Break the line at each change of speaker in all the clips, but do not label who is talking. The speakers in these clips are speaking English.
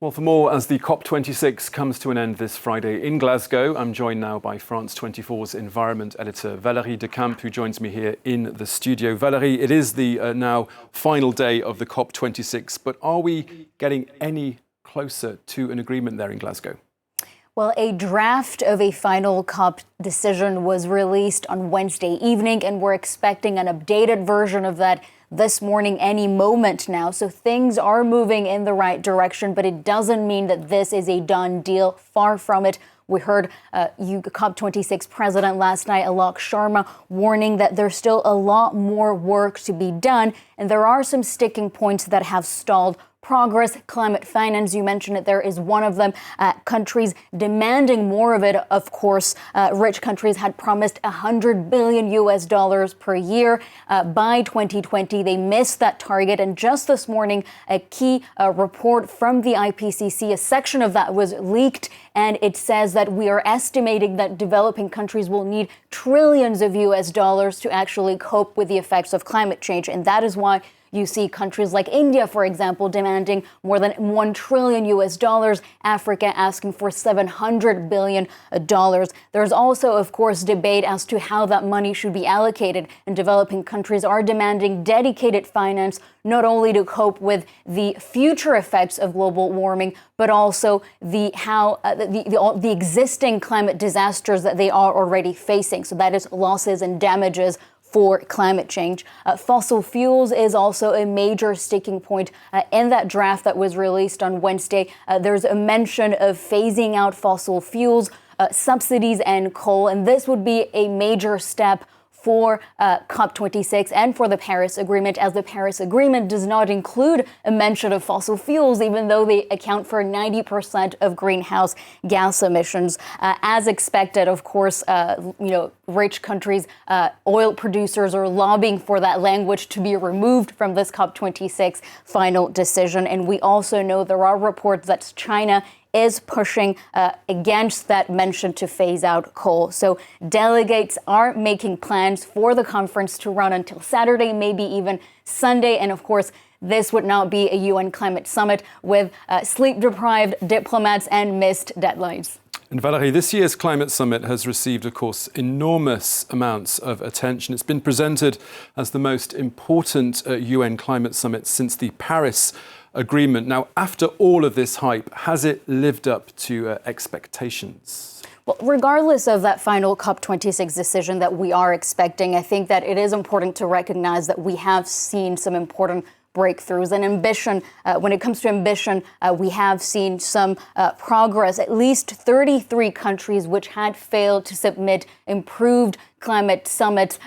Well, for more, as the COP26 comes to an end this Friday in Glasgow, I'm joined now by France 24's environment editor Valérie Decamp, who joins me here in the studio. Valérie, it is the now final day of the COP26, but are we getting any closer to an agreement there in Glasgow?
Well, a draft of a final COP decision was released on Wednesday evening, and we're expecting an updated version of that this morning any moment now. So things are moving in the right direction, but it doesn't mean that this is a done deal. Far from it. We heard COP26 president last night, Alok Sharma, warning that there's still a lot more work to be done, and there are some sticking points that have stalled progress. Climate finance, you mentioned it, there is one of them. Countries demanding more of it, of course. Rich countries had promised $100 billion per year by 2020. They missed that target. And just this morning, a key report from the IPCC, a section of that was leaked. And it says that we are estimating that developing countries will need trillions of US dollars to actually cope with the effects of climate change. And that is why you see countries like India, for example, demanding more than $1 trillion US dollars, Africa asking for $700 billion. There's also, of course, debate as to how that money should be allocated, and developing countries are demanding dedicated finance, not only to cope with the future effects of global warming, but also the existing climate disasters that they are already facing. So that is losses and damages for climate change. Fossil fuels is also a major sticking point in that draft that was released on Wednesday. There's a mention of phasing out fossil fuels, subsidies and coal, and this would be a major step for COP26 and for the Paris Agreement, as the Paris Agreement does not include a mention of fossil fuels, even though they account for 90% of greenhouse gas emissions. As expected, of course, rich countries, oil producers are lobbying for that language to be removed from this COP26 final decision. And we also know there are reports that China is pushing against that mention to phase out coal. So delegates are making plans for the conference to run until Saturday, maybe even Sunday. And of course, this would not be a UN climate summit with sleep-deprived diplomats and missed deadlines.
And Valérie, this year's climate summit has received, of course, enormous amounts of attention. It's been presented as the most important UN climate summit since the Paris Agreement. Now, after all of this hype, has it lived up to expectations?
Well, regardless of that final COP26 decision that we are expecting, I think that it is important to recognize that we have seen some important breakthroughs and ambition. When it comes to ambition, we have seen some progress. At least 33 countries which had failed to submit improved climate plans,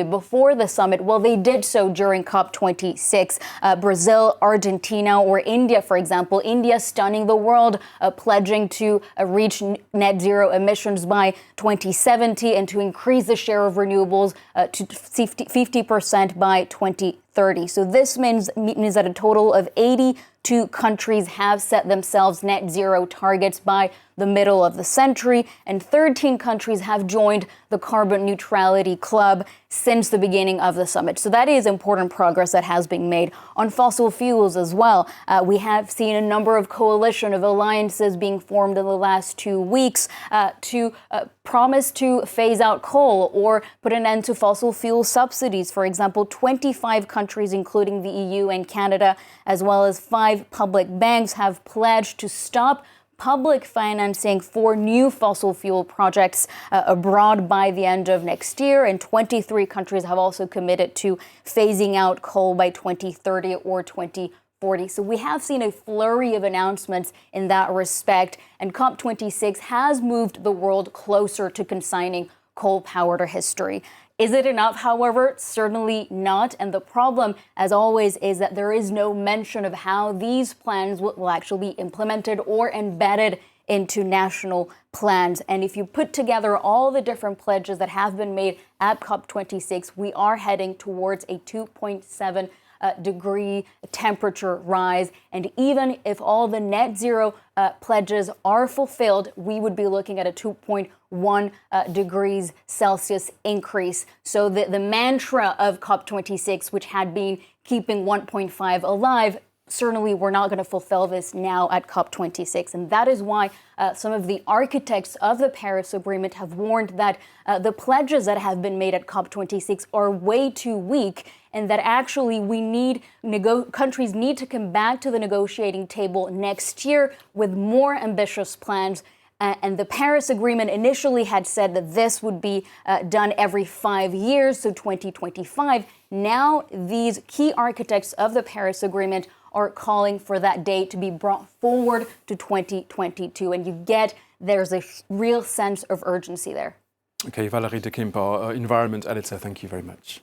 before the summit. Well, they did so during COP26. Brazil, Argentina, or India, for example. India stunning the world, pledging to reach net zero emissions by 2070 and to increase the share of renewables to 50% by 2030. So this means that a total of 82 countries have set themselves net zero targets by the middle of the century, and 13 countries have joined the carbon neutrality club since the beginning of the summit. So that is important progress that has been made. On fossil fuels as well, we have seen a number of coalition of alliances being formed in the last 2 weeks to promise to phase out coal or put an end to fossil fuel subsidies. For example, 25 countries, including the EU and Canada, as well as 5 public banks, have pledged to stop public financing for new fossil fuel projects abroad by the end of next year. And 23 countries have also committed to phasing out coal by 2030 or 2040. So we have seen a flurry of announcements in that respect. And COP26 has moved the world closer to consigning coal power to history. Is it enough, however? Certainly not. And the problem, as always, is that there is no mention of how these plans will actually be implemented or embedded into national plans. And if you put together all the different pledges that have been made at COP26, we are heading towards a 2.7 degree temperature rise. And even if all the net zero pledges are fulfilled, we would be looking at a 2.1 degrees Celsius increase. So the mantra of COP26, which had been keeping 1.5 alive, certainly we're not going to fulfill this now at COP26. And that is why some of the architects of the Paris Agreement have warned that the pledges that have been made at COP26 are way too weak, and that actually countries need to come back to the negotiating table next year with more ambitious plans. And the Paris Agreement initially had said that this would be done every 5 years, so 2025. Now, these key architects of the Paris Agreement are calling for that date to be brought forward to 2022. And there's a real sense of urgency there.
Okay, Valérie de Kemp, our environment editor, thank you very much.